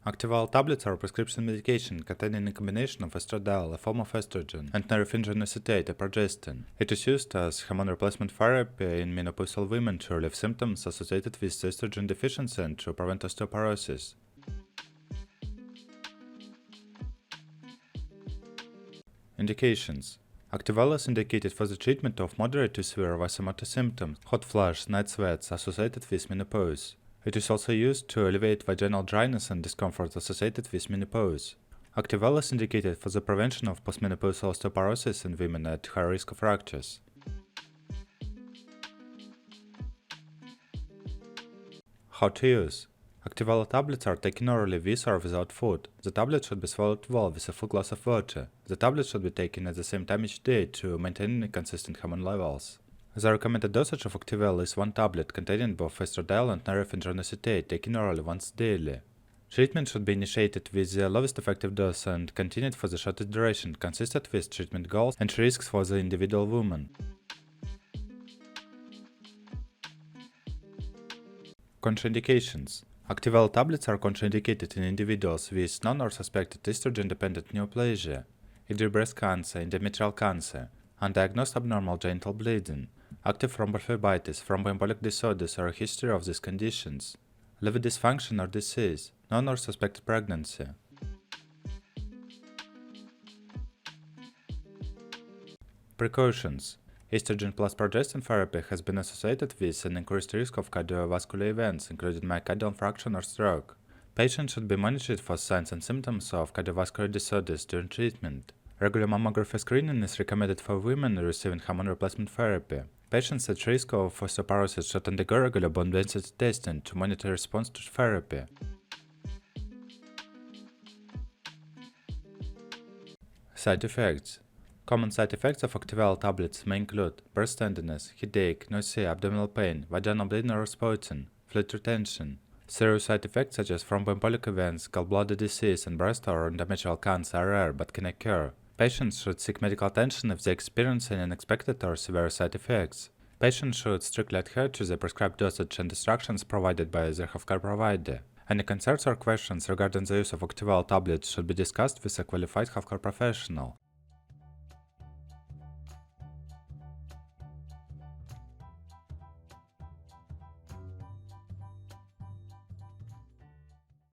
Activella tablets are a prescription medication containing a combination of estradiol, a form of estrogen, and norethindrone acetate, a progestin. It is used as hormone replacement therapy in menopausal women to relieve symptoms associated with estrogen deficiency and to prevent osteoporosis. Indications. Activella is indicated for the treatment of moderate to severe vasomotor symptoms, hot flush, night sweats associated with menopause. It is also used to alleviate vaginal dryness and discomfort associated with menopause. Activella is indicated for the prevention of postmenopausal osteoporosis in women at high risk of fractures. How to use. Activella tablets are taken orally with or without food. The tablet should be swallowed well with a full glass of water. The tablet should be taken at the same time each day to maintain consistent hormone levels. The recommended dosage of Activella is 1 tablet containing both estradiol and norethindrone acetate taken orally once daily. Treatment should be initiated with the lowest effective dose and continued for the shortest duration, consistent with treatment goals and risks for the individual woman. Contraindications. Activella tablets are contraindicated in individuals with known or suspected estrogen-dependent neoplasia, either breast cancer, endometrial cancer, undiagnosed abnormal genital bleeding, active thrombophlebitis, thromboembolic disorders or a history of these conditions, liver dysfunction or disease, known or suspected pregnancy. Precautions. Estrogen plus progestin therapy has been associated with an increased risk of cardiovascular events, including myocardial infarction or stroke. Patients should be monitored for signs and symptoms of cardiovascular disorders during treatment. Regular mammography screening is recommended for women receiving hormone replacement therapy. Patients at risk of osteoporosis should undergo regular bone density testing to monitor response to therapy. Side effects. Common side effects of Activella tablets may include breast tenderness, headache, nausea, abdominal pain, vaginal bleeding or spotting, fluid retention. Serious side effects such as thromboembolic events, gallbladder disease, and breast or endometrial cancer are rare but can occur. Patients should seek medical attention if they experience any unexpected or severe side effects. Patients should strictly adhere to the prescribed dosage and instructions provided by their healthcare provider. Any concerns or questions regarding the use of Activella tablets should be discussed with a qualified healthcare professional.